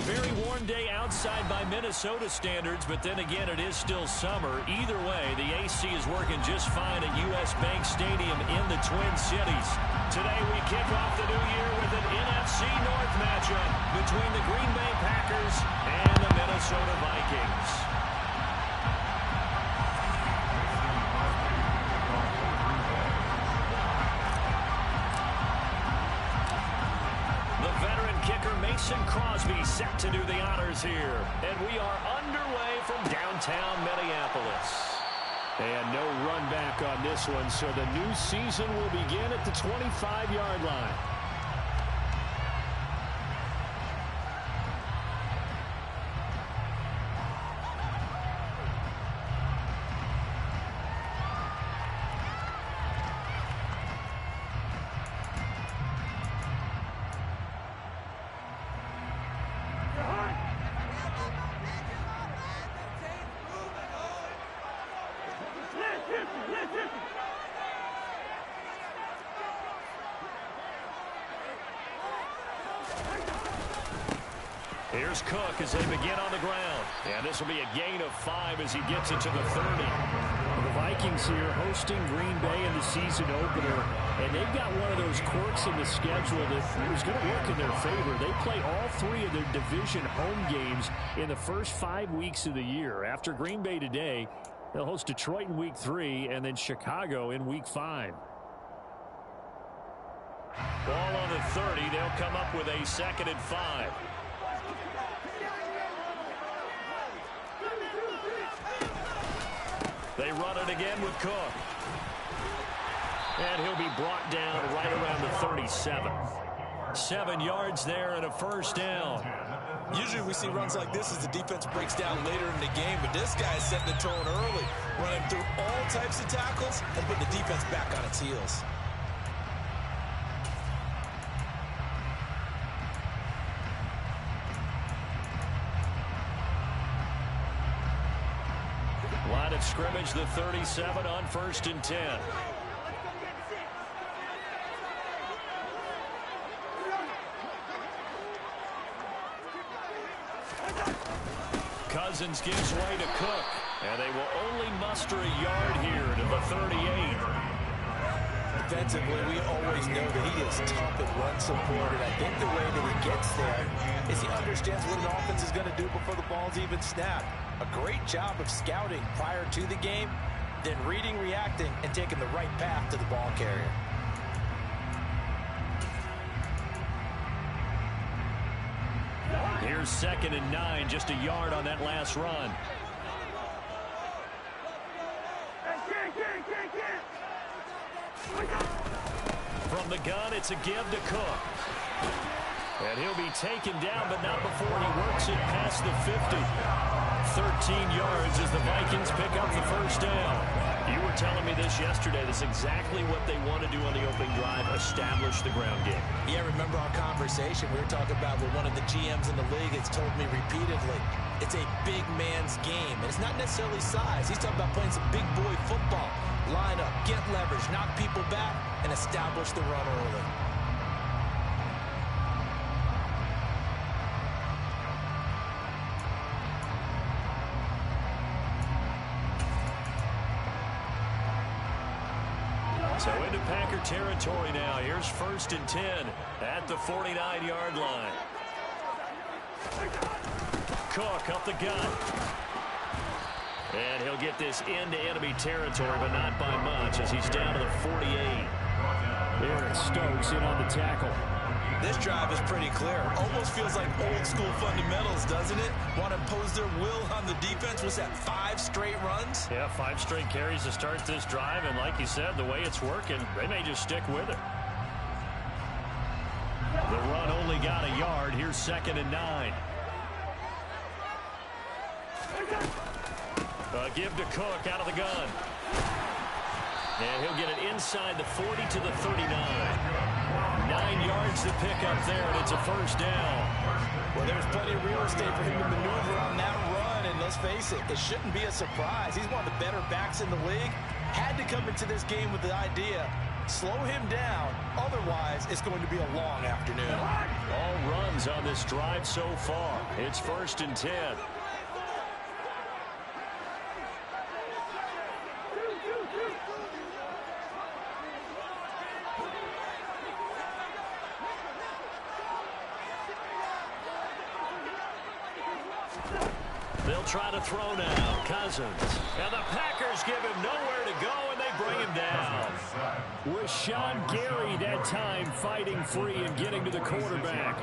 very warm day outside by Minnesota standards, but then again, it is still summer. Either way, the AC is working just fine at U.S. Bank Stadium in the Twin Cities. Today, we kick off the new year with an NFC North matchup between the Green Bay Packers and the Minnesota Vikings. Mason Crosby set to do the honors here. And we are underway from downtown Minneapolis. And no run back on this one, so the new season will begin at the 25-yard line. Here's Cook as they begin on the ground. And this will be a gain of 5 as he gets it to the 30. The Vikings here hosting Green Bay in the season opener. And they've got one of those quirks in the schedule that is going to work in their favor. They play all 3 of their division home games in the first 5 weeks of the year. After Green Bay today, they'll host Detroit in week 3 and then Chicago in week 5. Ball on the 30. They'll come up with a 2nd and 5. They run it again with Cook. And he'll be brought down right around the 37. 7 yards there and a first down. Usually we see runs like this as the defense breaks down later in the game, but this guy is setting the tone early, running through all types of tackles and putting the defense back on its heels. Line of scrimmage, the 37 on 1st and 10. Cousins gives way to Cook, and they will only muster a yard here to the 38. Defensively, we always know that he is tough at run support, and I think the way that he gets there is he understands what an offense is going to do before the ball's even snapped. A great job of scouting prior to the game, then reading, reacting, and taking the right path to the ball carrier. Here's 2nd and 9, just a yard on that last run. From the gun, it's a give to Cook. And he'll be taken down, but not before he works it past the 50. 13 yards as the Vikings pick up the first down. You were telling me this yesterday. This is exactly what they want to do on the opening drive, establish the ground game. Yeah, remember our conversation we were talking about with one of the GMs in the league has told me repeatedly, it's a big man's game. And it's not necessarily size. He's talking about playing some big boy football. Line up, get leverage, knock people back, and establish the run early. So into Packer territory now. Here's 1st and 10 at the 49-yard line. Cook up the gut. And he'll get this into enemy territory, but not by much as he's down to the 48. Aaron Stokes in on the tackle. This drive is pretty clear. Almost feels like old school fundamentals, doesn't it? Want to impose their will on the defense. Was that 5 straight runs? Yeah, 5 straight carries to start this drive. And like you said, the way it's working, they may just stick with it. The run only got a yard. Here's 2nd and 9. A give to Cook out of the gun. And he'll get it inside the 40 to the 39. 9 yards to pick up there, and it's a first down. Well, there's plenty of real estate for him to maneuver on that run, and let's face it, it shouldn't be a surprise. He's one of the better backs in the league. Had to come into this game with the idea Slow him down. Otherwise, it's going to be a long afternoon. All runs on this drive so far. It's 1st and 10. They'll try to throw now. Cousins. And the Packers give him nowhere to go, and they bring him down. With Sean Gary that time fighting free and getting to the quarterback.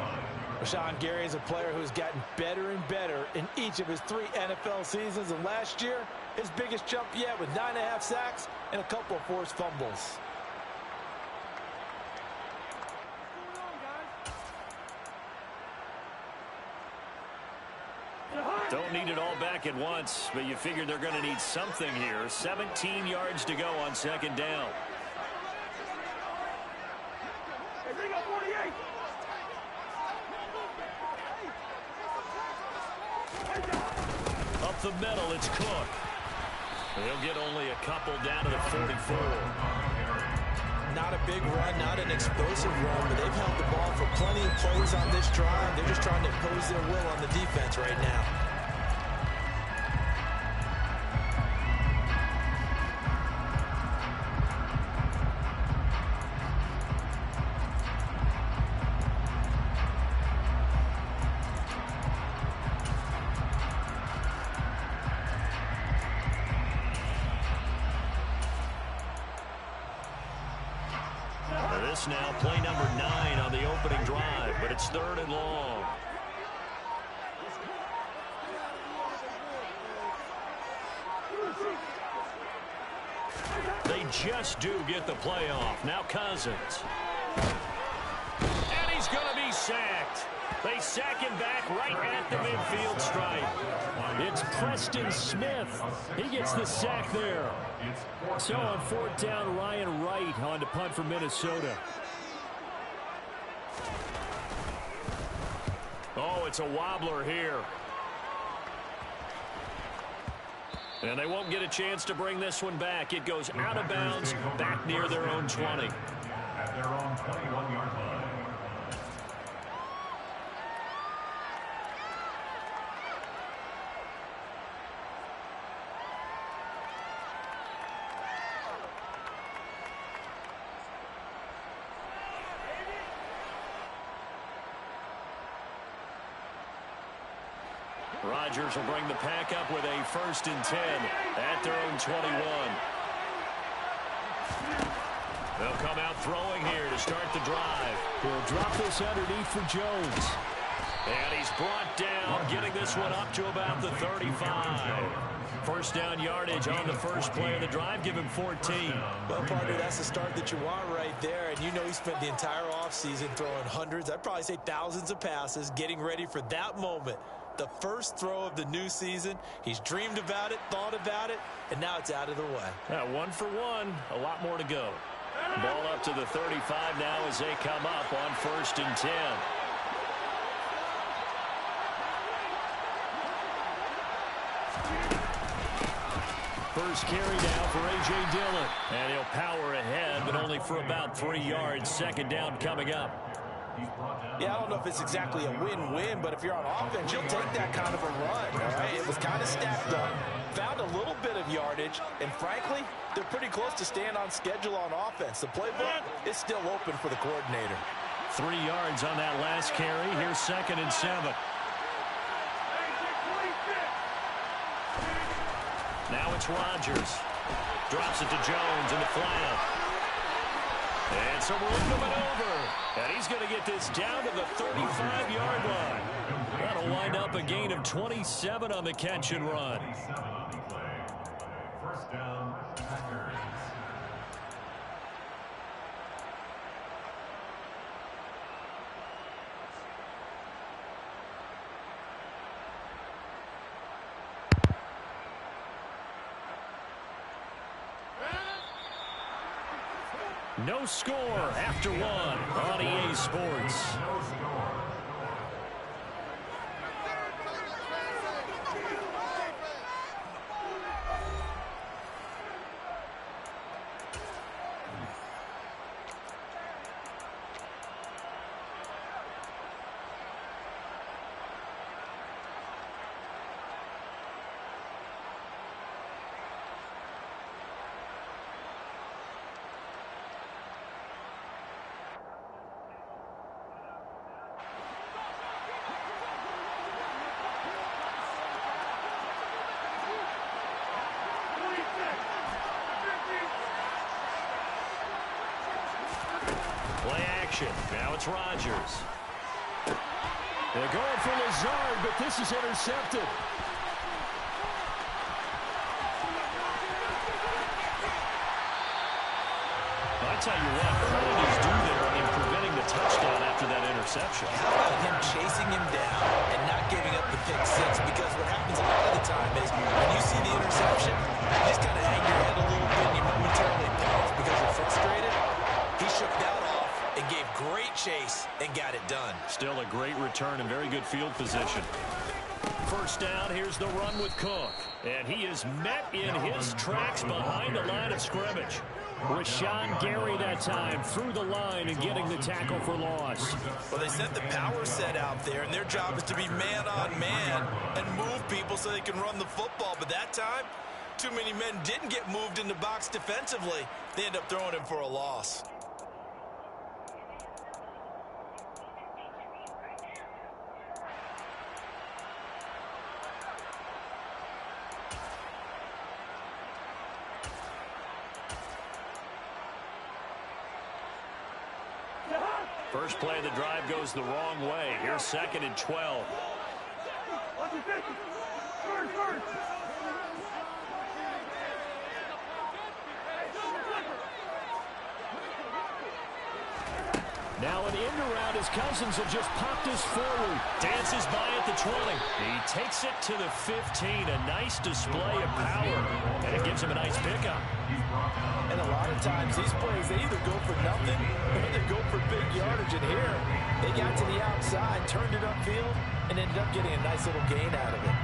Sean Gary is a player who's gotten better and better in each of his 3 NFL seasons. And last year, his biggest jump yet with 9.5 sacks and a couple of forced fumbles. Don't need it all back at once, but you figure they're going to need something here. 17 yards to go on 2nd down. Up the middle, it's Cook. They'll get only a couple down to the 44. Not a big run, not an explosive run, but they've held the ball for plenty of plays on this drive. They're just trying to impose their will on the defense right now. This now play number 9 on the opening drive, but it's 3rd and long. They just do get the play off. Now Cousins. And he's going to be sacked. They sack him back right at the midfield stripe. It's Preston Smith. He gets the sack there. So on 4th down, Ryan Wright on to punt for Minnesota. Oh, it's a wobbler here. And they won't get a chance to bring this one back. It goes out of bounds, back near their own 20. At their own 21-yard line. Rodgers will bring the pack up with a 1st and 10 at their own 21. They'll come out throwing here to start the drive. He'll drop this underneath for Jones. And he's brought down, getting this one up to about the 35. 1st down yardage on the first play of the drive. Give him 14. Well, partner, that's the start that you want right there. And you know he spent the entire offseason throwing hundreds, I'd probably say thousands of passes, getting ready for that moment. The first throw of the new season. He's dreamed about it, thought about it, and now it's out of the way. 1 for 1. A lot more to go. Ball up to the 35 now as they come up on 1st and 10. First carry now for A.J. Dillon. And he'll power ahead, but only for about 3 yards. 2nd down coming up. Yeah, I don't know if it's exactly a win-win, but if you're on offense, you'll take that kind of a run, all right? It was kind of stacked up, found a little bit of yardage, and frankly, they're pretty close to staying on schedule on offense. The playbook is still open for the coordinator. 3 yards on that last carry. Here's 2nd and 7. Now it's Rodgers. Drops it to Jones in the flat. And some room to maneuver. And he's going to get this down to the 35-yard line. That'll wind up a gain of 27 on the catch and run. 1st down, Packers. No score after 1 on EA Sports. No score. action. Now it's Rodgers. They're going for Lazard, but this is intercepted. I tell you what, credit is due there in preventing the touchdown after that interception. How about him chasing him down and not giving up the pick six? Because what happens a lot of the time is when you see the interception, you just kind of hang your head a little bit and you momentarily pause because you're frustrated. He shook that off and gave great chase and got it done. Still a great return and very good field position. First down, here's the run with Cook. And he is met in his tracks behind the line of scrimmage. Rashawn Gary that time through the line and getting the tackle for loss. Well, they sent the power set out there, and their job is to be man-on-man and move people so they can run the football. But that time, too many men didn't get moved in the box defensively. They end up throwing him for a loss. First play of the drive goes the wrong way. Here's 2nd and 12. Now an end around as Cousins will just pop this forward. Dances by at the 20. He takes it to the 15. A nice display of power. And it gives him a nice pickup. And a lot of times these plays, they either go for nothing or they go for big yardage. And here, they got to the outside, turned it upfield, and ended up getting a nice little gain out of it.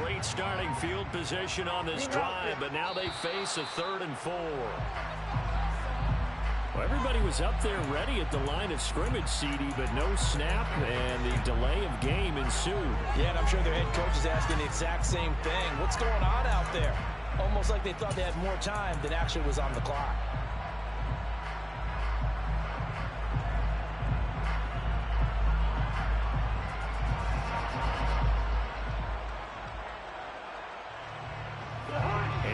Great starting field position on this drive, but now they face a 3rd and 4. Well, everybody was up there ready at the line of scrimmage, CD, but no snap, and the delay of game ensued. Yeah, and I'm sure their head coach is asking the exact same thing. What's going on out there? Almost like they thought they had more time than actually was on the clock.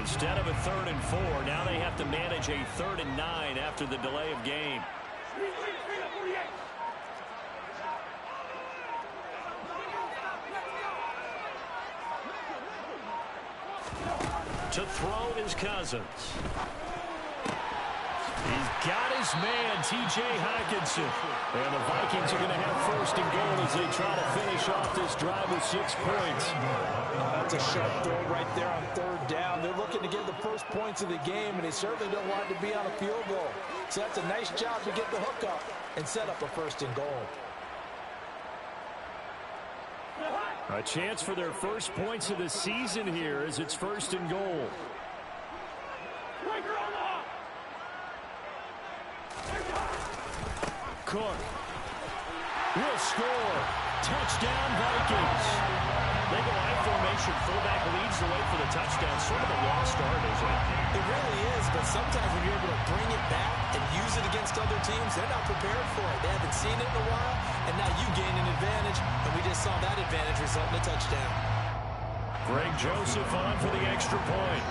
Instead of a 3rd and 4, now they have to manage a 3rd and 9 after the delay of game. To throw is Cousins. He's got his man, T.J. Hockenson. And the Vikings are going to have 1st and goal as they try to finish off this drive with 6 points. That's a sharp throw right there on 3rd down. They're looking to get the first points of the game, and they certainly don't want it to be on a field goal. So that's a nice job to get the hook up and set up a 1st and goal. A chance for their first points of the season here as it's 1st and goal. Cook will score. Touchdown, Vikings. They go I formation. Fullback leads the way for the touchdown. Sort of a lost start, isn't it? It really is, but sometimes when you're able to bring it back and use it against other teams, they're not prepared for it. They haven't seen it in a while, and now you gain an advantage, and we just saw that advantage result in a touchdown. Greg Joseph on for the extra point.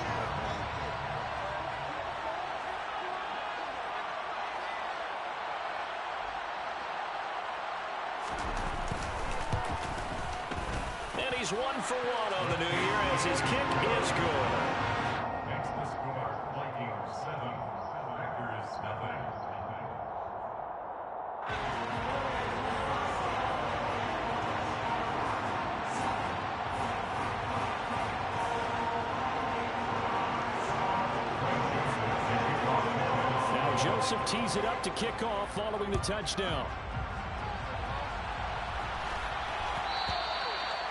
He's 1 for 1 on the new year as his kick is good. Makes the score Vikings 7, Packers nothing. Now Joseph tees it up to kick off following the touchdown.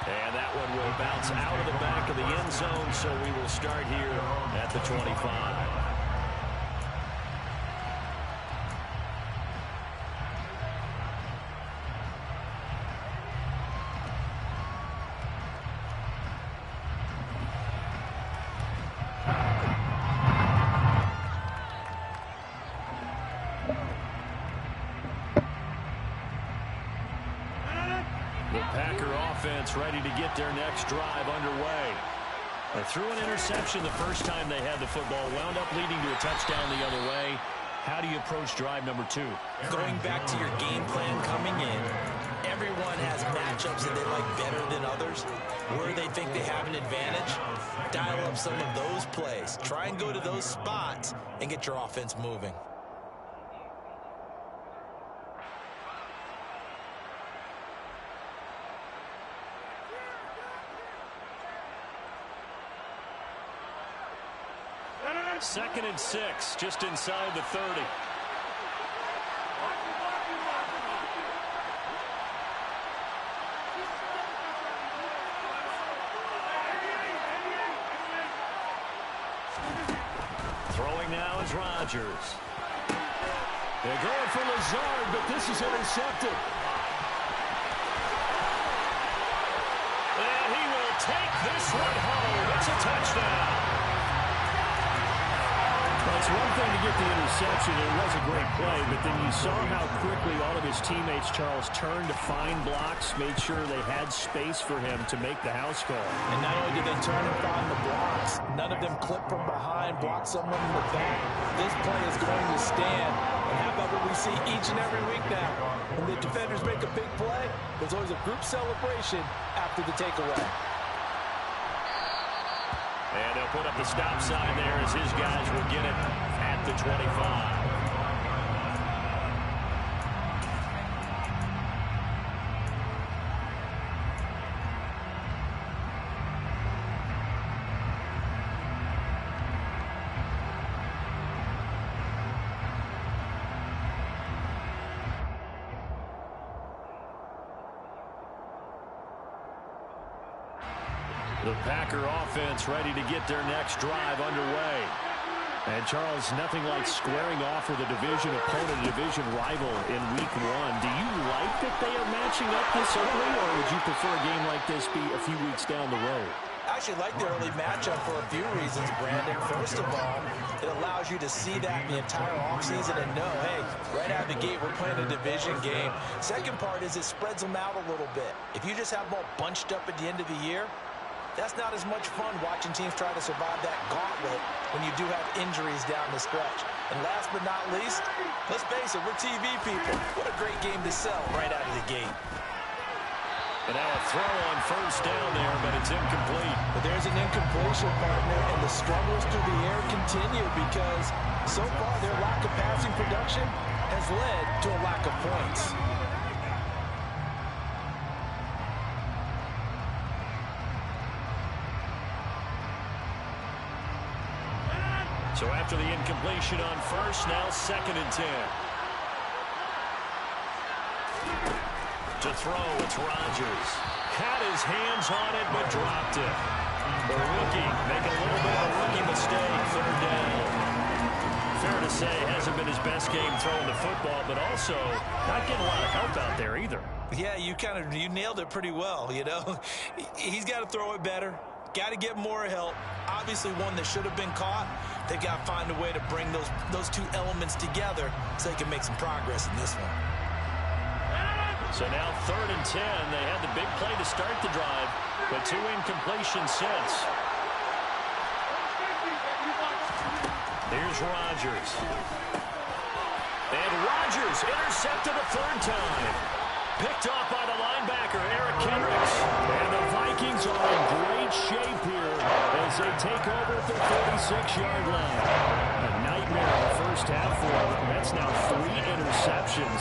And that one will bounce out of the back of the end zone, so we will start here at the 25. offense ready to get their next drive underway. They threw an interception the first time they had the football, wound up leading to a touchdown the other way. How do you approach drive number 2? Going back to your game plan coming in, everyone has matchups that they like better than others. Where they think they have an advantage, dial up some of those plays. Try and go to those spots and get your offense moving. Second and 6, just inside the 30. Throwing now is Rodgers. They're going for Lazard, but this is intercepted. And he will take this one home. It's a touchdown. It's one thing to get the interception. It was a great play, but then you saw how quickly all of his teammates, Charles, turned to find blocks, made sure they had space for him to make the house call. And not only did they turn and find the blocks, none of them clipped from behind, blocked someone in the back. This play is going to stand. And how about what we see each and every week now? When the defenders make a big play, there's always a group celebration after the takeaway. And they'll put up the stop sign there as his guys will get it at the 25. The Packer offense ready to get their next drive underway. And, Charles, nothing like squaring off with a division opponent, a division rival in Week 1. Do you like that they are matching up this early, or would you prefer a game like this be a few weeks down the road? I actually like the early matchup for a few reasons, Brandon. First of all, it allows you to see that the entire offseason and know, hey, right out of the gate, we're playing a division game. Second part is it spreads them out a little bit. If you just have them all bunched up at the end of the year, that's not as much fun watching teams try to survive that gauntlet when you do have injuries down the stretch. And last but not least, let's face it, we're TV people. What a great game to sell right out of the gate. And now a throw on first down there, but it's incomplete. But there's an incompletion, partner, and the struggles through the air continue because so far their lack of passing production has led to a lack of points. So after the incompletion on first, now 2nd and 10. To throw, it's Rodgers. Had his hands on it, but dropped it. The rookie making a little bit of a rookie mistake, 3rd down. Fair to say, hasn't been his best game throwing the football, but also not getting a lot of help out there either. Yeah, you nailed it pretty well, you know. He's got to throw it better. Got to get more help. Obviously one that should have been caught. They've got to find a way to bring those two elements together so they can make some progress in this one. So now 3rd and 10. They had the big play to start the drive, but 2 incompletions since. Here's Rodgers. And Rodgers intercepted a 3rd time. Picked off by the linebacker, Eric Kendricks. And the Vikings are in great shape here as they take over at the 36-yard line. A nightmare in the first half for him. That's now 3 interceptions.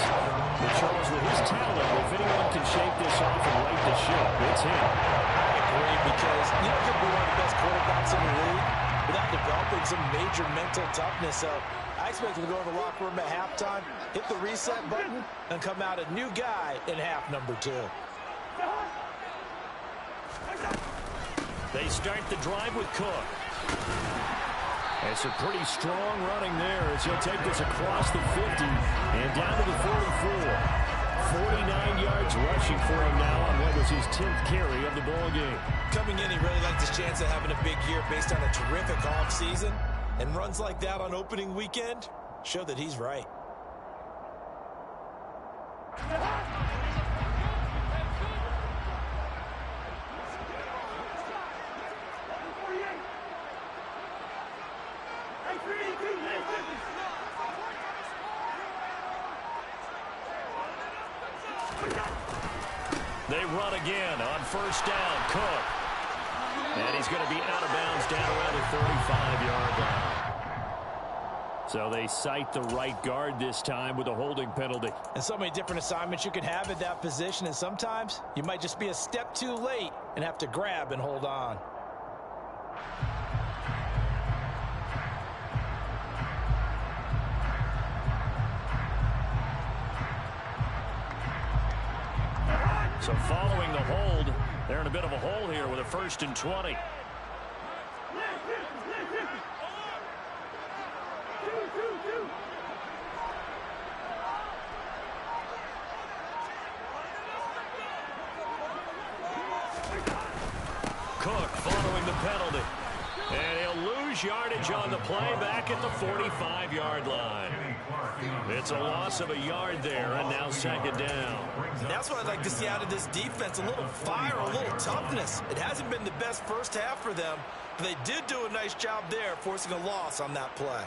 But Charles, with his talent, if anyone can shake this off and right the ship, it's him. I agree because you don't get to be one of the best quarterbacks in the league without developing some major mental toughness. So I expect him to go in the locker room at halftime, hit the reset button, and come out a new guy in half number 2. They start the drive with Cook. It's a pretty strong running there as he'll take this across the 50 and down to the 44. 49 yards rushing for him now on what was his 10th carry of the ball game. Coming in, he really liked his chance of having a big year based on a terrific offseason. And runs like that on opening weekend show that he's right. They run again on first down. Cook. And he's going to be out of bounds down around the 35-yard line. So they cite the right guard this time with a holding penalty. And so many different assignments you can have at that position, and sometimes you might just be a step too late and have to grab and hold on. So following the hold, they're in a bit of a hole here with a 1st and 20. Cook following the penalty. And he'll lose yardage on the play back at the 45-yard line. It's a loss of a yard there, and now 2nd down. That's what I'd like to see out of this defense, a little fire, a little toughness. It hasn't been the best first half for them, but they did do a nice job there, forcing a loss on that play.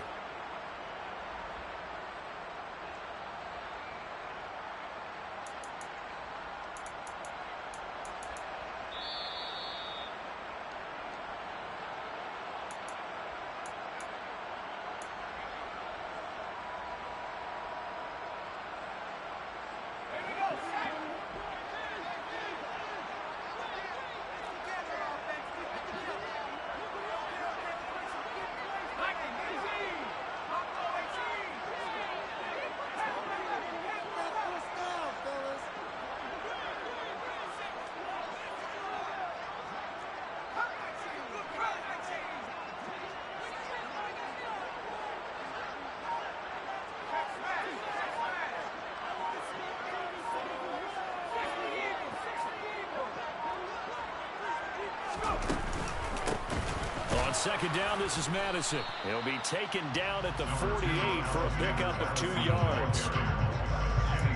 On 2nd down, this is Madison. He'll be taken down at the 48 for a pickup of 2 yards.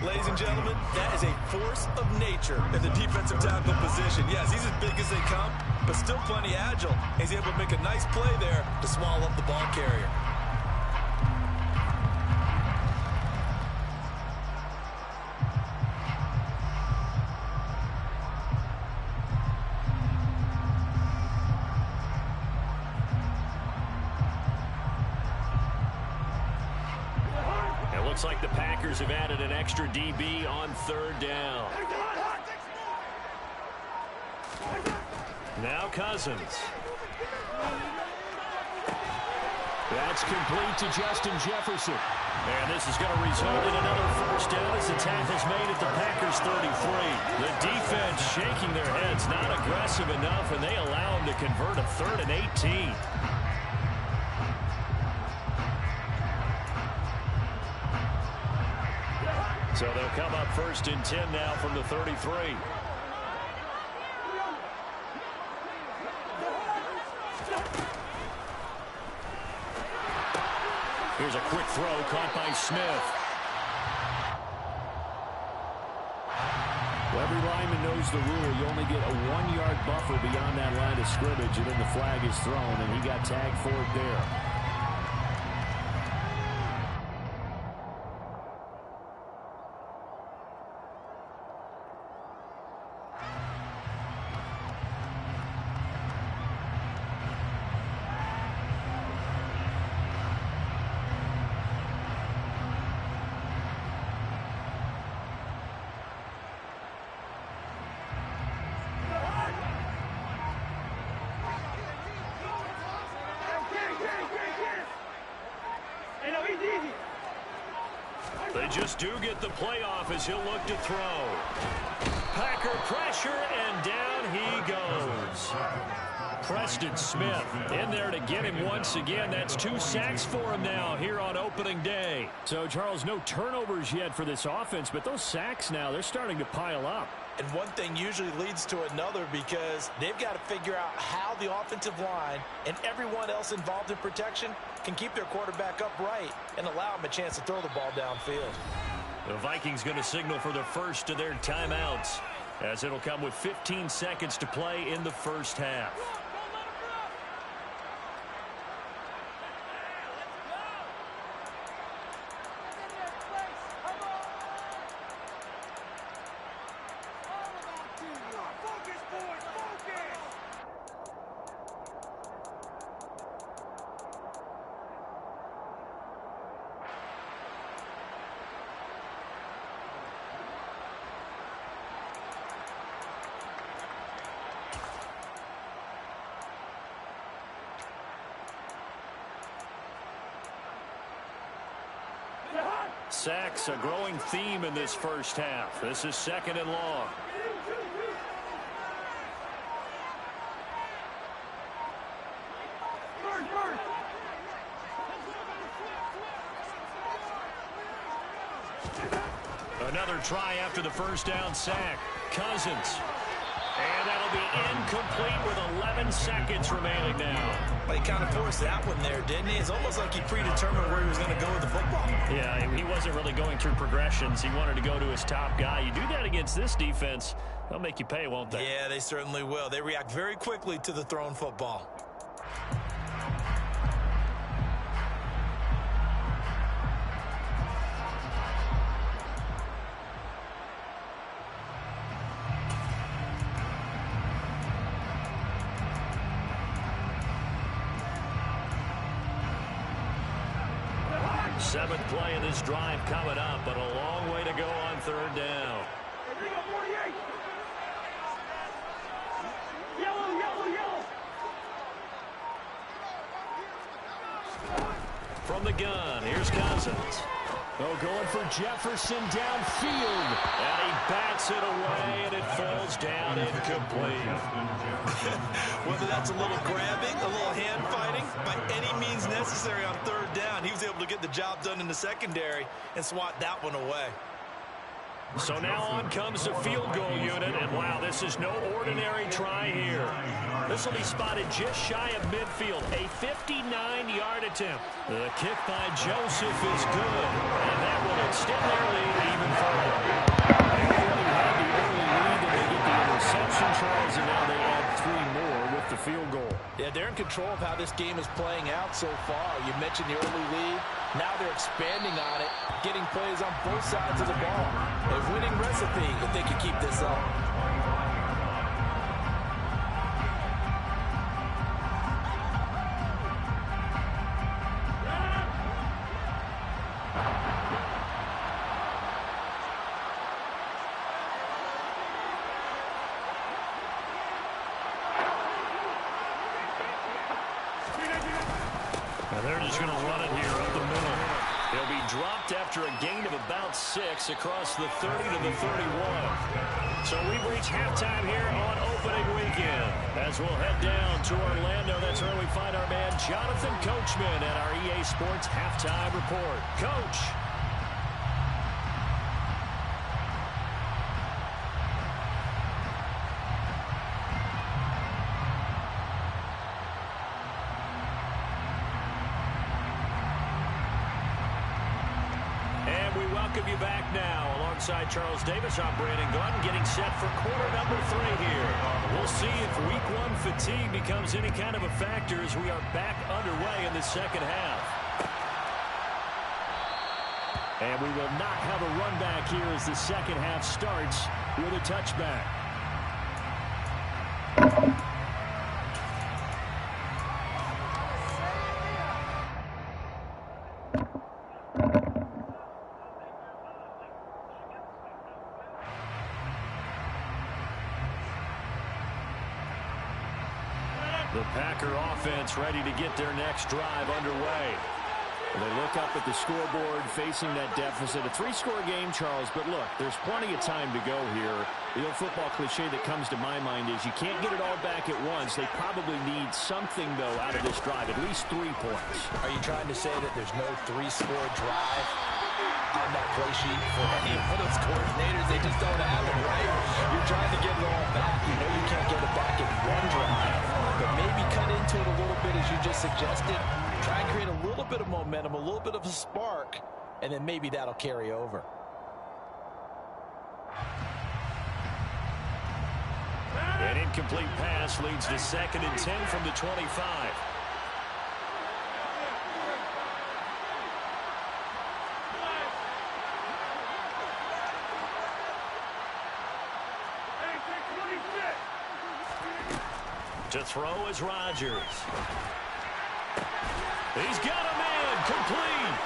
Ladies and gentlemen, that is a force of nature in the defensive tackle position. Yes, he's as big as they come, but still plenty agile. He's able to make a nice play there to swallow up the ball carrier. Looks like the Packers have added an extra DB on 3rd down. Now Cousins. That's complete to Justin Jefferson. And this is going to result in another 1st down as the tackle's made at the Packers 33. The defense shaking their heads, not aggressive enough, and they allow them to convert a 3rd and 18. So they'll come up 1st and 10 now from the 33. Here's a quick throw caught by Smith. Well, every lineman knows the rule. You only get a 1-yard buffer beyond that line of scrimmage, and then the flag is thrown, and he got tagged for it there. They just do get the playoff as he'll look to throw. Packer pressure, and down he goes. Preston Smith in there to get him once again. That's 2 sacks for him now here on opening day. So, Charles, no turnovers yet for this offense, but those sacks now, they're starting to pile up. And one thing usually leads to another because they've got to figure out how the offensive line and everyone else involved in protection can keep their quarterback upright and allow him a chance to throw the ball downfield. The Vikings going to signal for the first of their timeouts as it'll come with 15 seconds to play in the first half. Sacks a growing theme in this first half. This is 2nd and long. Another try after the first down sack. Cousins. And that'll be incomplete with 11 seconds remaining now. Well, he kind of forced that one there, didn't he? It's almost like he predetermined where he was going to go with the football. Yeah, he wasn't really going through progressions. He wanted to go to his top guy. You do that against this defense, they'll make you pay, won't they? Yeah, they certainly will. They react very quickly to the thrown football. Seventh play in this drive coming up, but a long way to go on 3rd down. From the gun, here's Cousins. Oh, going for Jefferson downfield. And he bats it away, and it falls down incomplete. Whether that's a little grabbing, a little hand fighting, by any means necessary on 3rd down, he was able to get the job done in the secondary and swat that one away. So now on comes the field goal unit, and wow, this is no ordinary try here. This will be spotted just shy of midfield, a 59-yard attempt. The kick by Joseph is good, and that will extend their lead even further. They already had the early lead, and they get the interception, Charles, and now they add 3 more with the field goal. Yeah, they're in control of how this game is playing out so far. You mentioned the early lead. Now they're expanding on it, getting plays on both sides of the ball. A winning recipe if they can keep this up. They're just going to run it here up the middle. He'll be dropped after a gain of about 6 across the 30 to the 31. So we've reached halftime here on opening weekend. As we'll head down to Orlando, that's where we find our man Jonathan Coachman at our EA Sports Halftime Report. Coach. Welcome you back now. Alongside Charles Davis, I'm Brandon Gunn, getting set for quarter number 3 here. We'll see if week 1 fatigue becomes any kind of a factor as we are back underway in the second half. And we will not have a run back here as the second half starts with a touchback. The Packer offense ready to get their next drive underway. They look up at the scoreboard facing that deficit. A 3-score game, Charles, but look, there's plenty of time to go here. The old football cliche that comes to my mind is you can't get it all back at once. They probably need something, though, out of this drive, at least 3 points. Are you trying to say that there's no 3-score drive on that play sheet for any of those coordinators? They just don't have it, right? You're trying to get it all back. You know you can't get it back in one drive. But maybe cut into it a little bit as you just suggested. Try and create a little bit of momentum, a little bit of a spark, and then maybe that'll carry over. An incomplete pass leads to 2nd and 10 from the 25. To throw is Rodgers. He's got him in. Complete.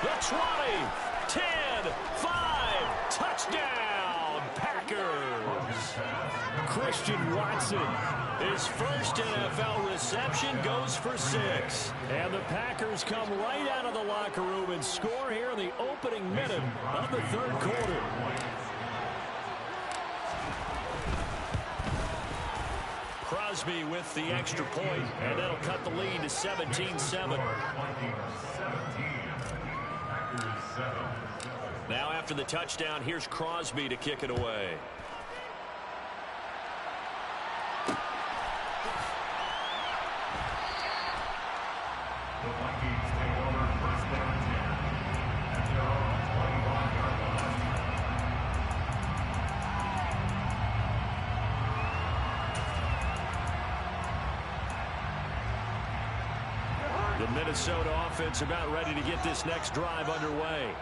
The 20, 10, 5. Touchdown, Packers. Christian Watson His first NFL reception goes for 6. And the Packers come right out of the locker room and score here in the opening minute of the third quarter. Crosby with the extra point, and that'll cut the lead to 17-7. Now after the touchdown, here's Crosby to kick it away. The Vikings take over first down and 10 at their own 21-yard line. The Minnesota offense about ready to get this next drive underway.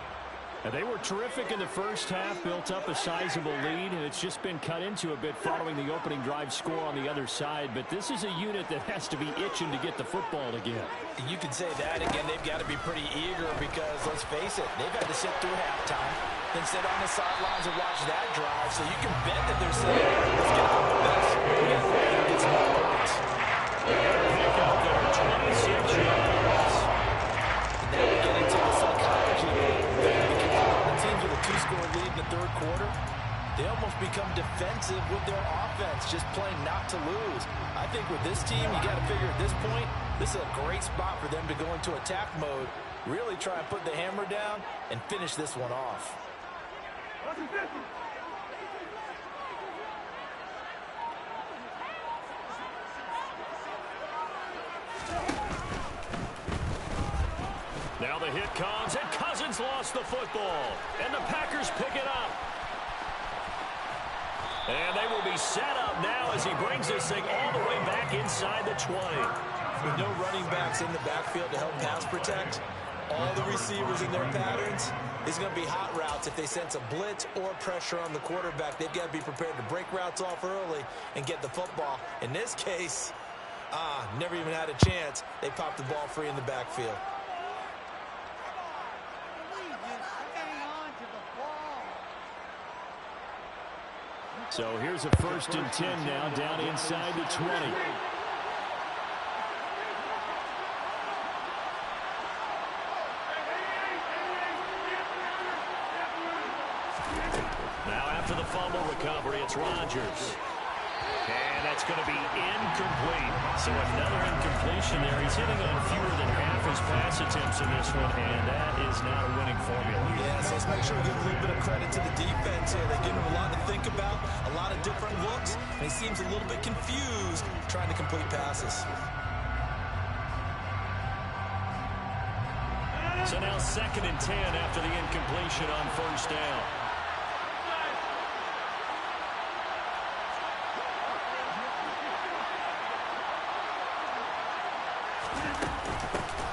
And they were terrific in the first half, built up a sizable lead, and it's just been cut into a bit following the opening drive score on the other side. But this is a unit that has to be itching to get the football again. You can say that. Again, they've got to be pretty eager because, let's face it, they've had to sit through halftime, then sit on the sidelines and watch that drive. So you can bet that they're saying, let's get out of this. We got to get some more points. Pick up there, 26 yards. And now we get into the psychology game. Teams with a 2-score lead in the third quarter, they almost become defensive with their offense, just playing not to lose. I think with this team, you got to figure at this point, this is a great spot for them to go into attack mode, really try and put the hammer down and finish this one off. Now the hit comes, and Cousins lost the football. And the Packers pick it up. And they will be set up now as he brings this thing all the way back inside the 20. With no running backs in the backfield to help pass protect, all the receivers in their patterns, it's going to be hot routes. If they sense a blitz or pressure on the quarterback, they've got to be prepared to break routes off early and get the football. In this case, never even had a chance. They popped the ball free in the backfield. So here's a 1st and 10 now, down inside the 20. Now after the fumble recovery, it's Rodgers. And that's going to be incomplete. So another incompletion there. He's hitting on fewer than half his pass attempts in this one, and that is not a winning formula. Yeah, so let's make sure we give a little bit of credit to the defense here. They're giving him a lot to think about, a lot of different looks, and he seems a little bit confused trying to complete passes. So now 2nd and 10 after the incompletion on 1st down.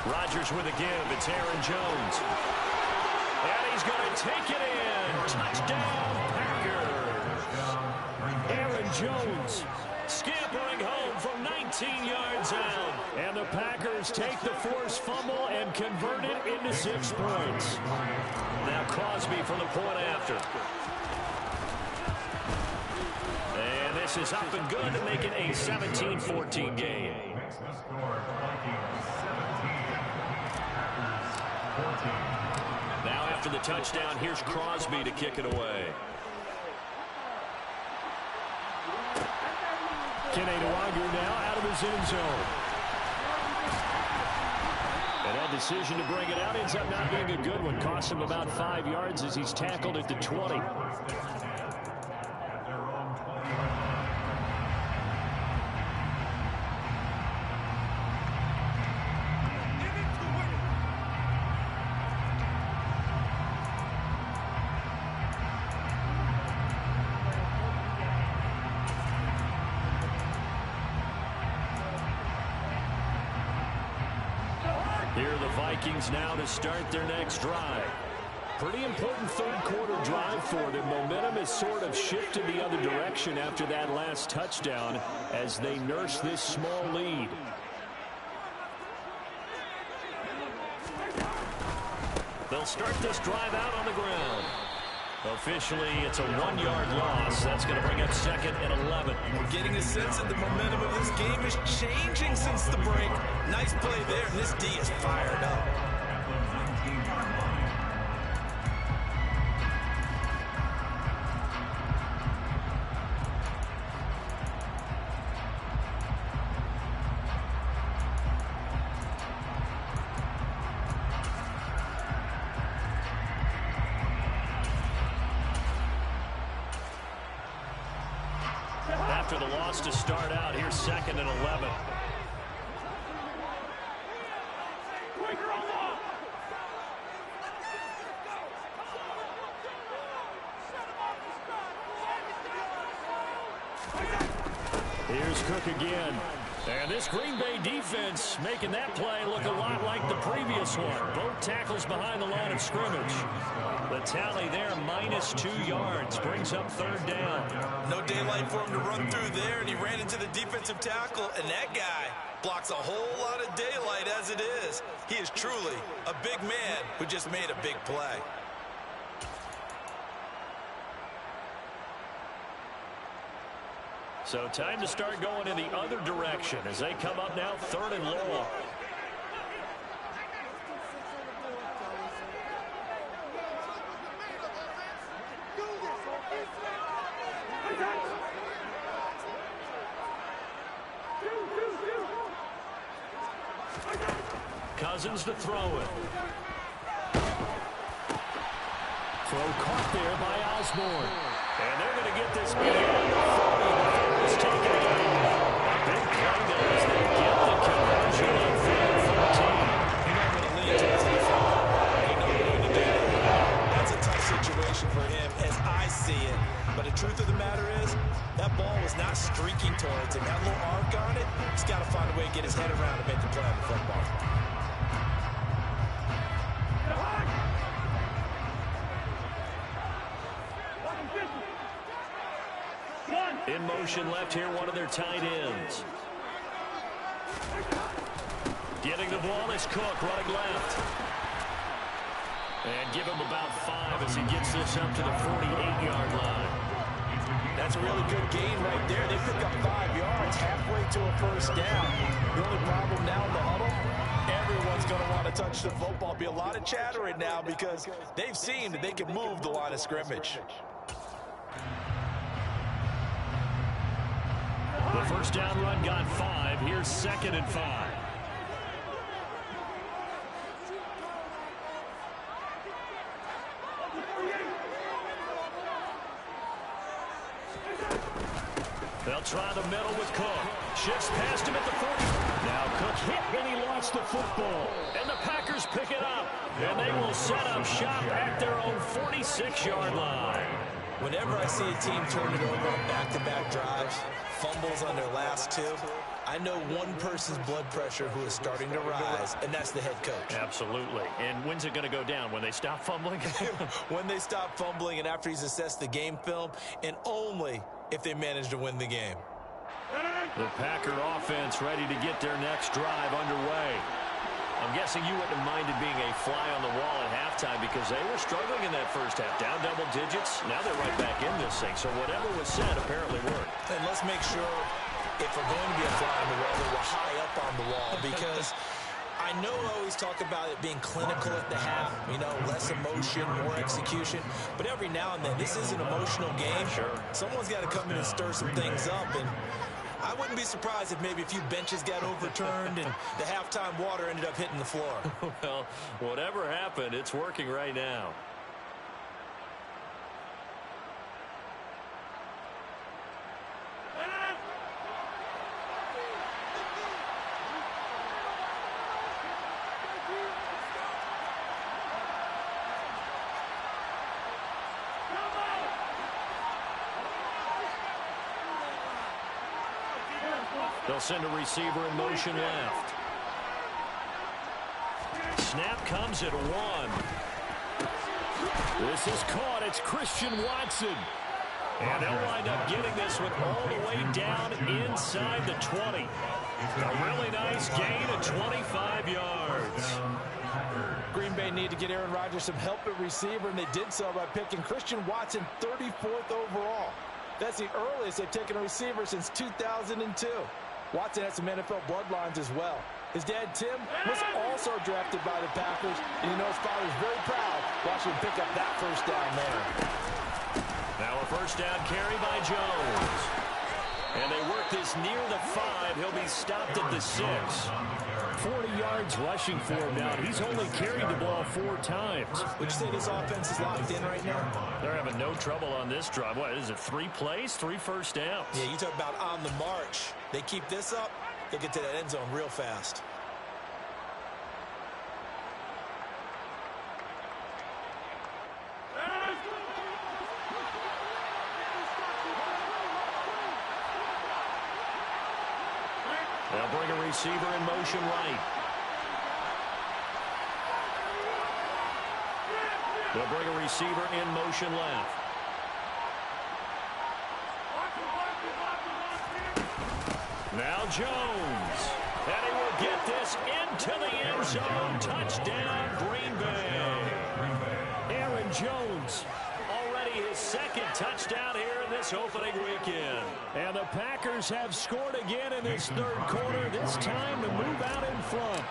Rodgers with a give. It's Aaron Jones. And he's going to take it in. Touchdown, Packers. Aaron Jones Scampering home from 19 yards out. and the Packers take the forced fumble and convert it into 6 points. Now Crosby for the point after. And this is up and good to make it a 17-14 game. Makes the score Vikings 17, Packers 14. Now after the touchdown, here's Crosby to kick it away. Kenedawagu now out of his end zone. And that decision to bring it out ends up not being a good one. Cost him about 5 yards as he's tackled at the 20. At their own 21. Here are the Vikings now to start their next drive. Pretty important third quarter drive for them. Momentum has sort of shifted the other direction after that last touchdown as they nurse this small lead. They'll start this drive out on the ground. Officially, it's a 1-yard loss. That's going to bring up 2nd and 11. We're getting a sense that the momentum of this game is changing since the break. Nice play there, and this D is fired up. After the loss to start out, here's 2nd and 11. Here's Cook again. And this Green Bay defense making that play look a lot like the previous one. Both tackles behind the line of scrimmage. The tally there, -2 yards, brings up 3rd down. No daylight for him to run through there, and he ran into the defensive tackle, and that guy blocks a whole lot of daylight as it is. He is truly a big man who just made a big play. So time to start going in the other direction as they come up now 3rd and long. Cousins to throw it. Throw caught there by Osborne. And they're going to get this beyond the 40 before it's taken away. Big play there as they get the conversion on 3rd and 14. You're not going to lean towards the front. Ain't no way to do that. That's a tough situation for him as I see it. But the truth of the matter is, that ball was not streaking towards him. That little arc on it, he's got to find a way to get his head around and make the play on the football. In motion left here, one of their tight ends. Getting the ball is Cook running left. And give him about 5 as he gets this up to the 48-yard line. That's a really good gain right there. They pick up 5 yards halfway to a 1st down. The only problem now in the huddle, everyone's going to want to touch the football. Be a lot of chattering now because they've seen that they can move the line of scrimmage. The 1st down run got 5. Here's 2nd and 5. They'll try the middle with Cook. Shifts past him at the 40. Now Cook hit and he lost the football. And the Packers pick it up. And they will set up shop at their own 46-yard line. Whenever I see a team turn it over on back-to-back drives, fumbles on their last 2, I know one person's blood pressure who is starting to rise, and that's the head coach. Absolutely. And when's it going to go down? When they stop fumbling? When they stop fumbling and after he's assessed the game film, and only if they manage to win the game. The Packer offense ready to get their next drive underway. I'm guessing you wouldn't have minded being a fly on the wall at halftime because they were struggling in that 1st half. Down double digits. Now they're right back in this thing. So whatever was said apparently worked. And let's make sure if we're going to be a fly on the wall, that we're high up on the wall because I know I always talk about it being clinical at the half, you know, less emotion, more execution. But every now and then, this is an emotional game. Sure. Someone's got to come in and stir some things up. And I wouldn't be surprised if maybe a few benches got overturned and the halftime water ended up hitting the floor. Well, whatever happened, it's working right now. They'll send a receiver in motion left. Snap comes at 1. This is caught. It's Christian Watson. And they'll wind up getting this one all the way down inside the 20. A really nice gain of 25 yards. Green Bay need to get Aaron Rodgers some help at receiver, and they did so by picking Christian Watson 34th overall. That's the earliest they've taken a receiver since 2002. Watson has some NFL bloodlines as well. His dad, Tim, was also drafted by the Packers, and you know his father's very proud watching him pick up that first down there. Now a first down carry by Jones. And they work this near the 5. He'll be stopped at the 6. 40 yards rushing for him now. He's only carried the ball 4 times. Would you say this offense is locked in right now? They're having no trouble on this drive. What is it, 3 plays, 3 first downs? Yeah, you talk about on the march. They keep this up, they'll get to that end zone real fast. They'll bring a receiver in motion right. They'll bring a receiver in motion left. Now Jones. And he will get this into the end zone. Touchdown, Green Bay. Aaron Jones. Already his second touchdown here in this opening weekend. And the Packers have scored again in this third quarter. This time to move out in front.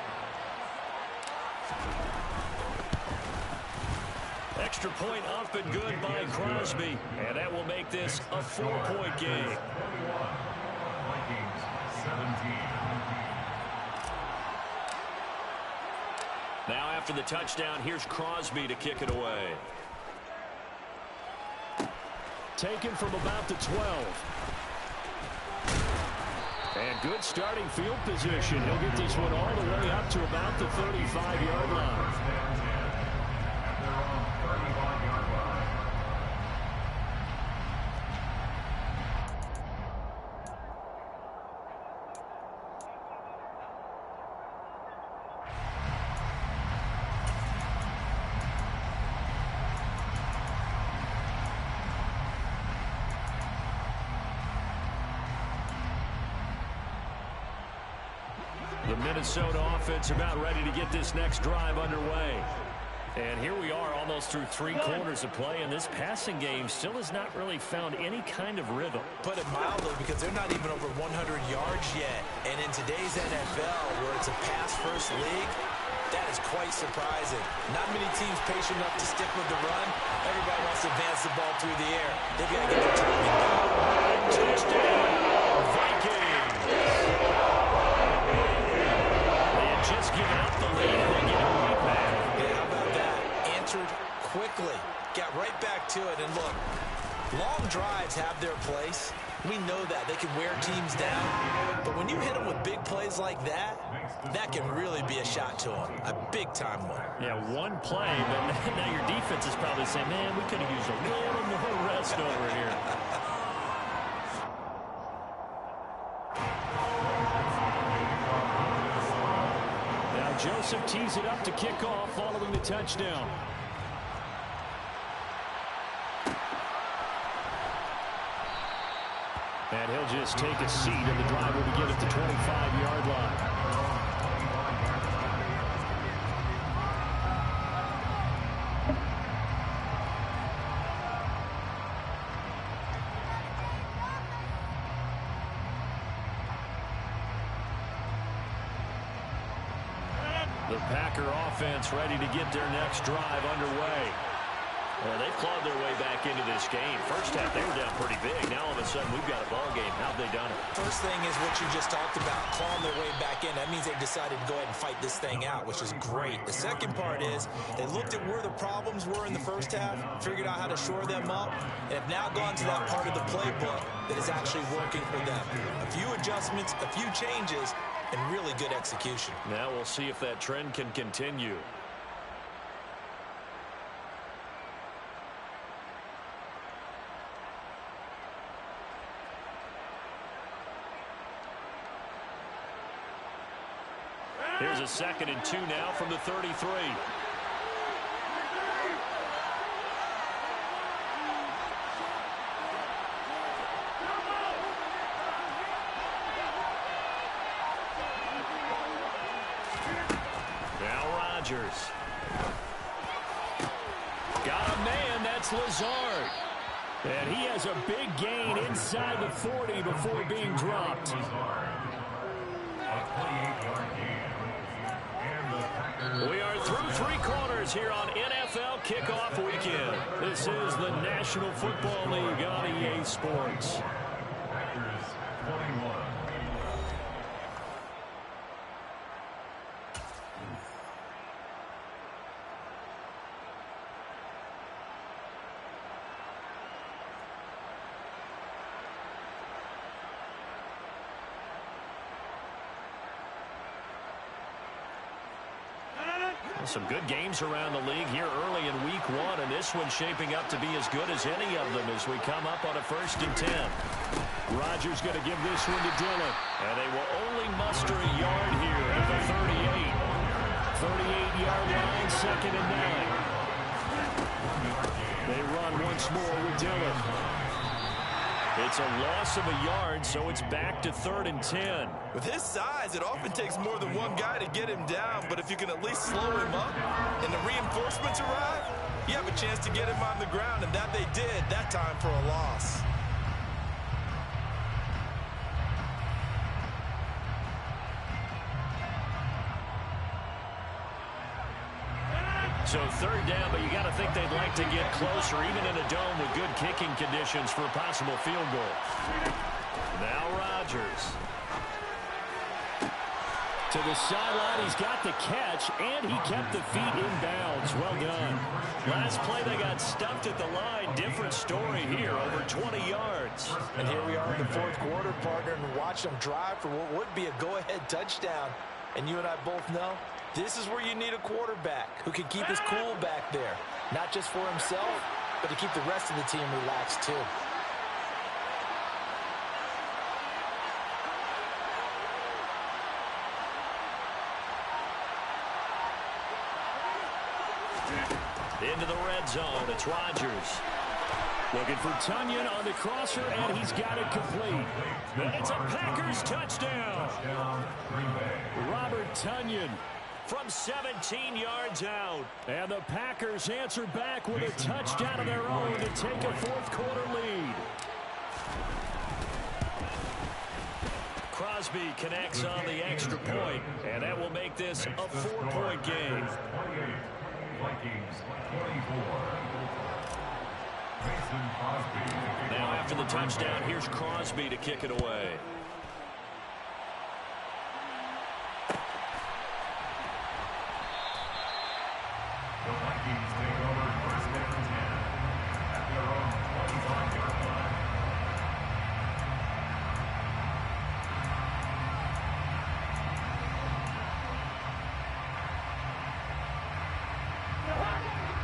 Extra point up and good by Crosby. And that will make this a 4-point game. Vikings 17. Now after the touchdown, here's Crosby to kick it away. Taken from about the 12. And good starting field position. He'll get this one all the way up to about the 35-yard line. The Minnesota offense about ready to get this next drive underway. And here we are almost through 3 quarters of play, and this passing game still has not really found any kind of rhythm. Put it mildly, because they're not even over 100 yards yet. And in today's NFL, where it's a pass-first league, that is quite surprising. Not many teams patient enough to stick with the run. Everybody wants to advance the ball through the air. They've got to get their timing down. Touchdown, Vikings! They had just given up the lead, and they get it right back. Yeah, how about that? Answered quickly. Got right back to it. And look, long drives have their place. We know that. They can wear teams down. But when you hit them with big plays like that, that can really be a shot to them. A big-time one. Yeah, one play, but now your defense is probably saying, man, we could have used a little more rest over here. Now Joseph tees it up to kick off following the touchdown. And he'll just take a seat, and the drive will begin at the 25-yard line. The Packer offense ready to get their next drive underway. Well, they've clawed their way back into this game. First half, they were down pretty big. Now, all of a sudden, we've got a ball game. How have they done it? First thing is what you just talked about, clawing their way back in. That means they've decided to go ahead and fight this thing out, which is great. The second part is they looked at where the problems were in the first half, figured out how to shore them up, and have now gone to that part of the playbook that is actually working for them. A few adjustments, a few changes, and really good execution. Now we'll see if that trend can continue. Here's a 2nd and 2 now from the 33. Now Rodgers. That's Lazard. And he has a big gain inside the 40 before being dropped. We are through three quarters here on NFL Kickoff Weekend. This is the National Football League on EA Sports. Packers 21. Some good games around the league here early in week one, and this one's shaping up to be as good as any of them as we come up on a 1st and 10. Rodgers going to give this one to Dillon. And they will only muster a yard here at the 38. 38-yard line, 2nd and 9. They run once more with Dillon. It's a loss of a yard, so it's back to 3rd and 10. With his size, it often takes more than one guy to get him down, but if you can at least slow him up and the reinforcements arrive, you have a chance to get him on the ground, and that they did that time for a loss. So 3rd down, but you got to think they'd like to get closer, even in a dome with good kicking conditions for a possible field goal. Now Rodgers. To the sideline, he's got the catch, and he kept the feet in bounds. Well done. Last play, they got stuffed at the line. Different story here, over 20 yards. And here we are in the 4th quarter, partner, and watch them drive for what would be a go-ahead touchdown. And you and I both know this is where you need a quarterback who can keep his cool back there, not just for himself, but to keep the rest of the team relaxed too. Into the red zone, it's Rodgers. Looking for Tunyon on the crosser, and he's got it complete. It's a Packers touchdown. Robert Tunyon from 17 yards out. And the Packers answer back with a touchdown of their own to take a 4th quarter lead. Crosby connects on the extra point, and that will make this a 4-point game. Vikings 24. Now after the touchdown, here's Crosby to kick it away. The Vikings take over 1st and 10 at their own 25-yard line.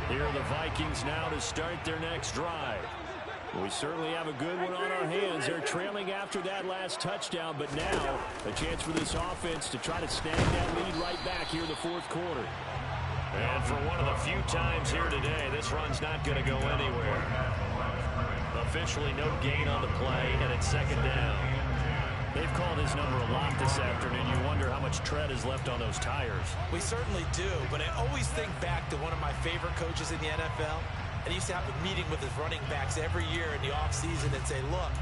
Here are the Vikings now to start their next drive. We certainly have a good one on our hands. They're trailing after that last touchdown, but now a chance for this offense to try to snag that lead right back here in the 4th quarter. And for one of the few times here today, this run's not going to go anywhere. Officially no gain on the play, and it's 2nd down. They've called his number a lot this afternoon. You wonder how much tread is left on those tires. We certainly do, but I always think back to one of my favorite coaches in the NFL. And he used to have a meeting with his running backs every year in the offseason and say, look,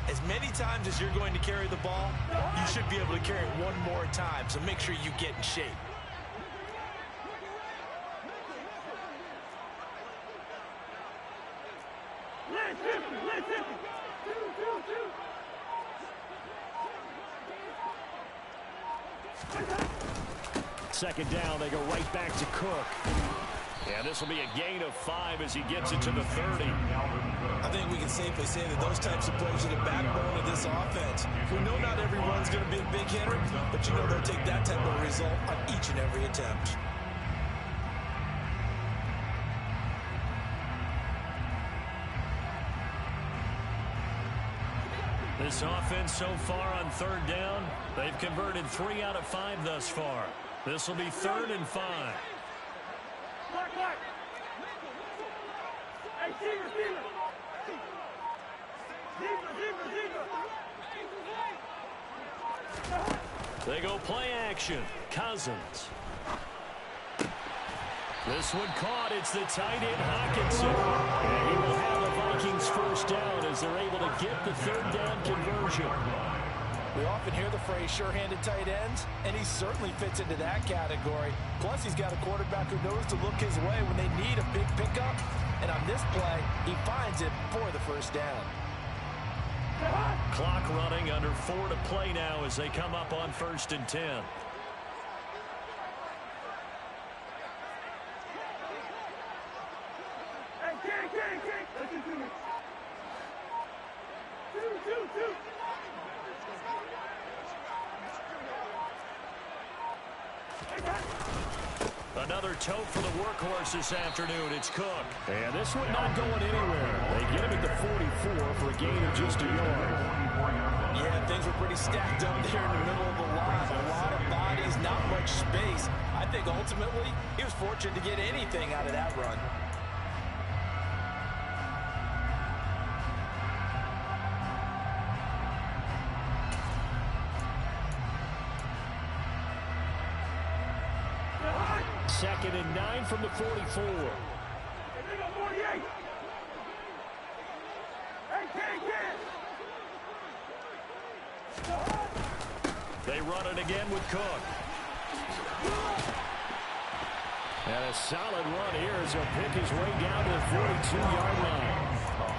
as many times as you're going to carry the ball, you should be able to carry it one more time, so make sure you get in shape. Second down, they go right back to Cook. And this will be a gain of 5 as he gets it to the 30. I think we can safely say that those types of plays are the backbone of this offense. We know not every run's going to be a big hitter, but you know they'll take that type of result on each and every attempt. This offense so far on 3rd down, they've converted 3 out of 5 thus far. This will be 3rd and 5. They go play action. Cousins. This one caught. It's the tight end, Hockenson. And he will have the Vikings first down as they're able to get the third down conversion. We often hear the phrase sure-handed tight ends, and he certainly fits into that category. Plus, he's got a quarterback who knows to look his way when they need a big pickup. And on this play, he finds it for the first down. Clock running, under 4 to play now as they come up on 1st and 10. Another tote for the workhorse this afternoon. It's Cook. And this one not going anywhere. They get him at the 44 for a gain of just a yard. Yeah, things were pretty stacked up there in the middle of the line. A lot of bodies, not much space. I think ultimately he was fortunate to get anything out of that run. Second and 9 from the 44. They run it again with Cook. And a solid run here as he'll pick his way down to the 42-yard line.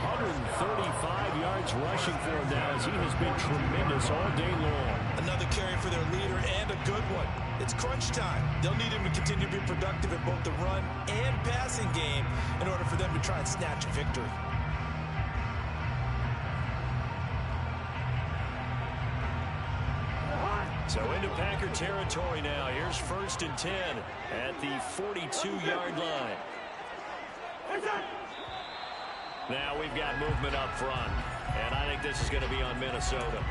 135 yards rushing for him now as he has been tremendous all day long. Another carry for their leader and a good one. It's crunch time. They'll need him to continue to be productive in both the run and passing game in order for them to try and snatch a victory. So into Packer territory now. Here's 1st and 10 at the 42-yard line. Now we've got movement up front, and I think this is going to be on Minnesota.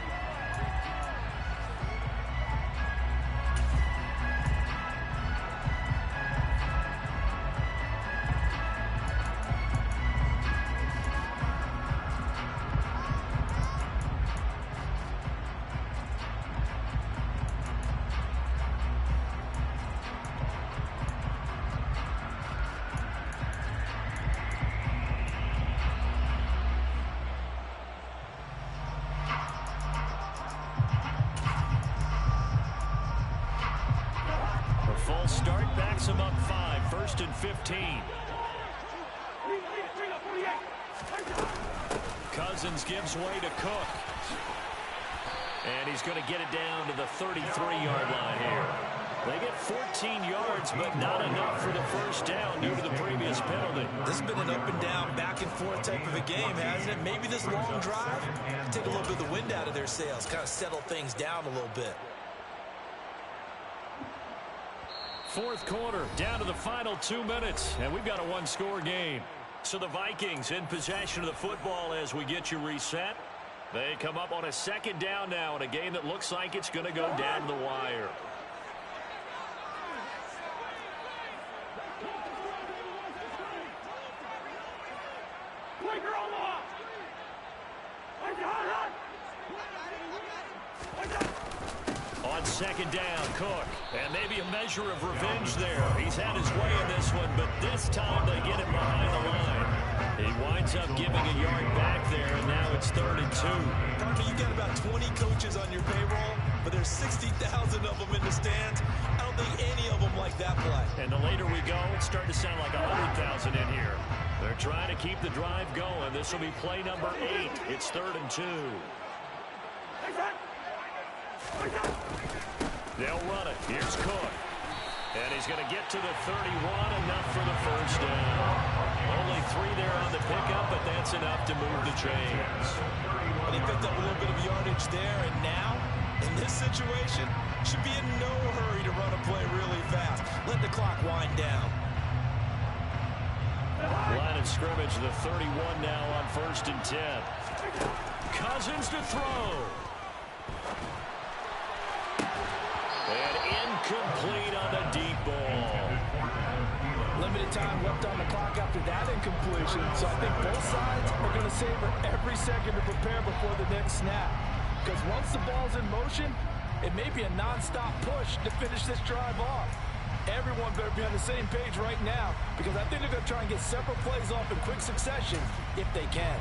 False start backs him up 5. 1st and 15. Cousins gives way to Cook. And he's going to get it down to the 33-yard line here. They get 14 yards, but not enough for the first down due to the previous penalty. This has been an up and down, back and forth type of a game, hasn't it? Maybe this long drive take a little bit of the wind out of their sails, kind of settle things down a little bit. Fourth quarter, down to the final 2 minutes, and we've got a one-score game. So the Vikings in possession of the football as we get you reset. They come up on a second down now in a game that looks like it's going to go down the wire. On second down, Cook. And maybe a measure of revenge there. He's had his way in this one, but this time they get him behind the line. He winds up giving a yard back there, and now it's 3rd and 2. Parker, you've got about 20 coaches on your payroll, but there's 60,000 of them in the stands. I don't think any of them like that play. And the later we go, it's starting to sound like 100,000 in here. They're trying to keep the drive going. This will be play number 8. It's 3rd and 2. They'll run it. Here's Cook. And he's going to get to the 31, enough for the first down. Only 3 there on the pickup, but that's enough to move the chains. Well, he picked up a little bit of yardage there, and now, in this situation, should be in no hurry to run a play really fast. Let the clock wind down. Line of scrimmage, the 31 now on 1st and 10. Cousins to throw. And incomplete on the deep ball. Limited time left on the clock after that incompletion, so I think both sides are going to savor every second to prepare before the next snap. Because once the ball's in motion, it may be a non-stop push to finish this drive off. Everyone better be on the same page right now because I think they're going to try and get several plays off in quick succession if they can.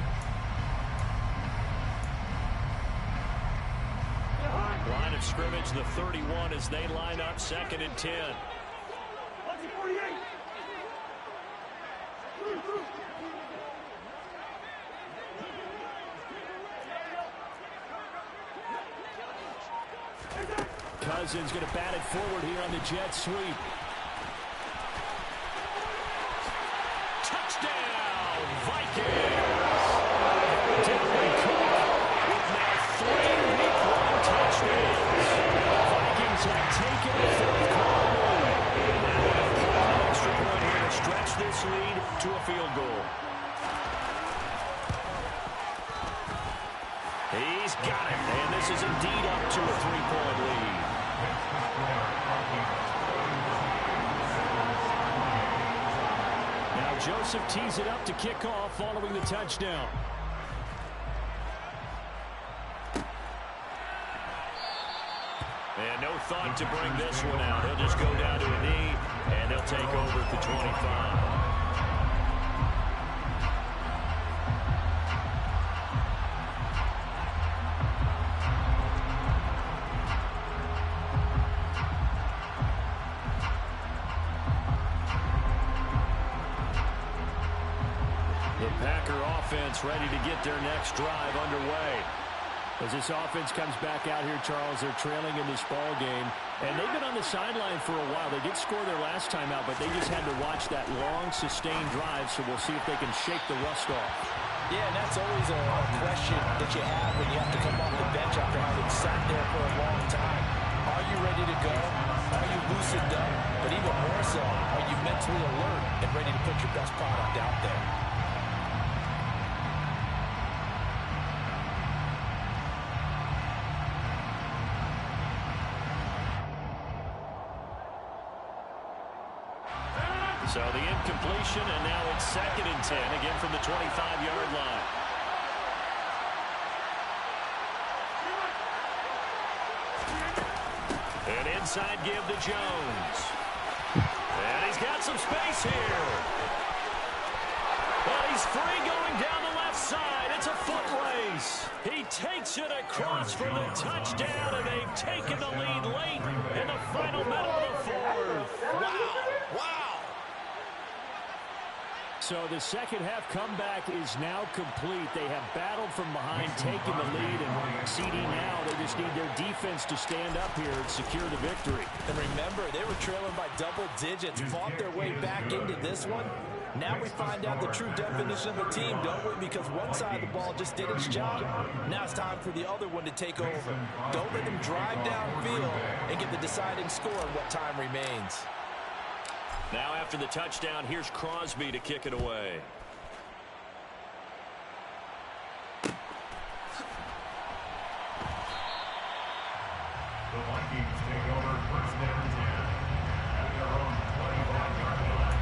Line of scrimmage, the 31 as they line up 2nd and 10. Cousins going to bat it forward here on the jet sweep. Touchdown, Vikings! Dalvin Cook with now 3 Week 1 touchdowns. Vikings have taken a 4th quarter lead. Now an extra point here to stretch this lead to a field goal. He's got it, and this is indeed up to a 3-point lead. Now Joseph tees it up to kick off following the touchdown. And no thought to bring this one out. He'll just go down to a knee, and they'll take over at the 25. Ready to get their next drive underway. As this offense comes back out here, Charles, they're trailing in this ball game, and they've been on the sideline for a while. They did score their last time out, but they just had to watch that long, sustained drive, so we'll see if they can shake the rust off. Yeah, and that's always a question that you have when you have to come off the bench after having sat there for a long time. Are you ready to go? Are you loosened up? But even more so, are you mentally alert and ready to put your best product out there? So the incompletion, and now it's 2nd and 10, again from the 25-yard line. An inside give to Jones. And he's got some space here. Well, he's free going down the left side. It's a foot race. He takes it across for the touchdown, and they've taken the lead late in the final minute of the 4th. Wow. Wow. So the second half comeback is now complete. They have battled from behind, taken the lead, and CD now, they just need their defense to stand up here and secure the victory. And remember, they were trailing by double digits, fought their way back into this one. Now we find out the true definition of a team, don't we? Because one side of the ball just did its job. Now it's time for the other one to take over. Don't let them drive downfield and get the deciding score in what time remains. Now after the touchdown, here's Crosby to kick it away. The Vikings take over 1st and 10 at their own 25-yard line.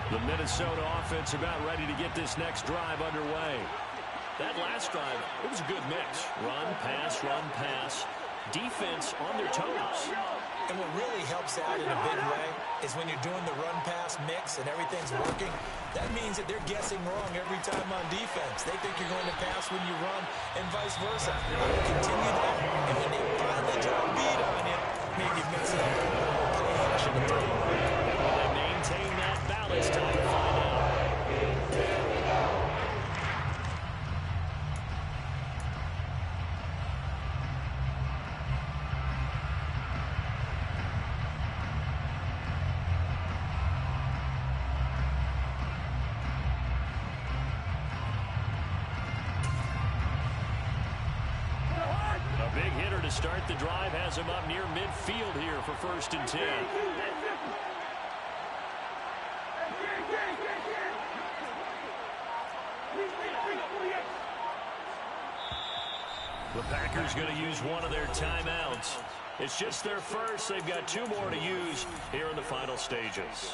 The Minnesota offense about ready to get this next drive underway. That last drive, it was a good mix. Run, pass. Defense on their toes. And what really helps out in a big way is when you're doing the run-pass mix and everything's working, that means that they're guessing wrong every time on defense. They think you're going to pass when you run and vice versa. You continue that, and when they finally draw a beat on you, maybe mix it up a little play action to throw. And will they maintain that balance? Time to find out. Big hitter to start the drive has him up near midfield here for 1st and 10. The Packers going to use one of their timeouts. It's just their first. They've got 2 more to use here in the final stages.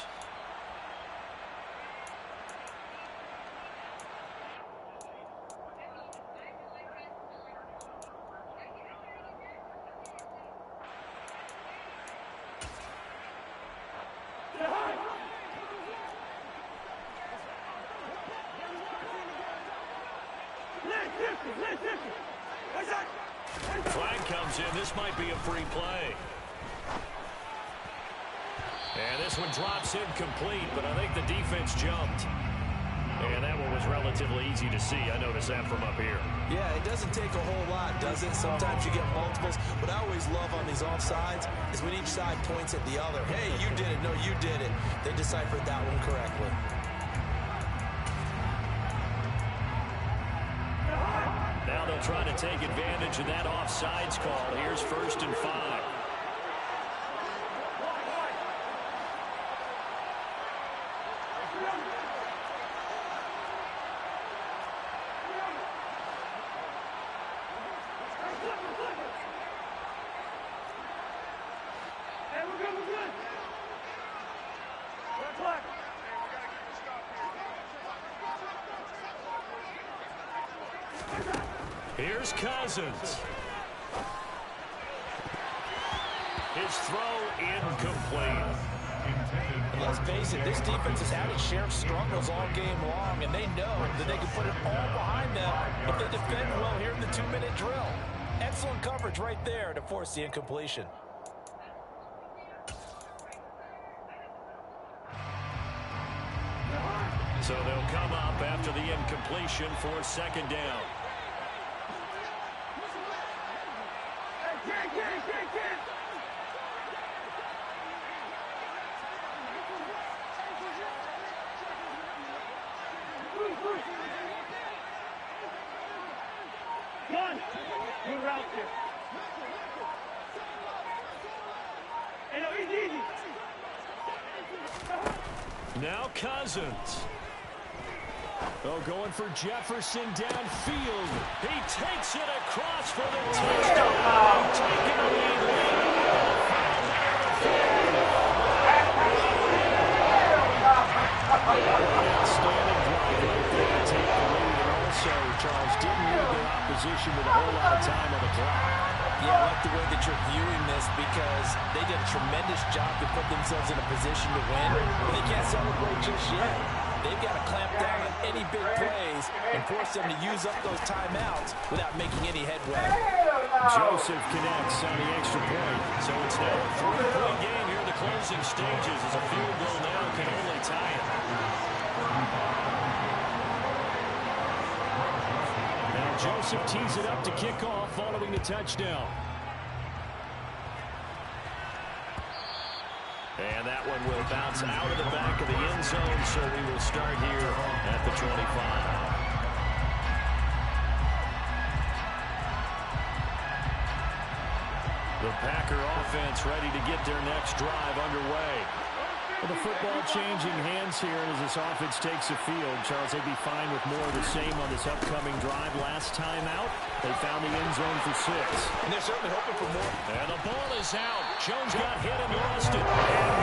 Flag comes in. This might be a free play. And this one drops incomplete, but I think the defense jumped. And that one was relatively easy to see. I noticed that from up here. Yeah, it doesn't take a whole lot, does it? Sometimes you get multiples. What I always love on these offsides is when each side points at the other. Hey, you did it. No, you did it. They deciphered that one correctly. Now they'll try to take advantage of that offsides call. Here's 1st and 5. Here's Cousins. His throw incomplete. And let's face it, this defense has had its share of struggles all game long, and they know that they can put it all behind them if they defend well here in the 2-minute drill. Excellent coverage right there to force the incompletion. So they'll come up after the incompletion for 2nd down. Now Cousins. Oh, going for Jefferson downfield. He takes it across for the touchdown. Taking a lead. Outstanding drive right there to take the lead. And also, Charles didn't leave their opposition with a whole lot of time on the clock. Yeah, I like the way that you're viewing this because they did a tremendous job to put themselves in a position to win, but they can't celebrate just yet. They've got to clamp down on any big plays and force them to use up those timeouts without making any headway. Joseph connects on the extra point. So it's now a 3-point game here in the closing stages as a field goal now can only tie it. Now Joseph tees it up to kick off following the touchdown. And that one will bounce out of the back of the end zone, so we will start here at the 25. The Packer offense ready to get their next drive underway. Well, the football changing hands here as this offense takes the field. Charles, they'd be fine with more of the same on this upcoming drive. Last time out, they found the end zone for 6. And they're certainly hoping for more. And the ball is out. Jones got hit and lost it. And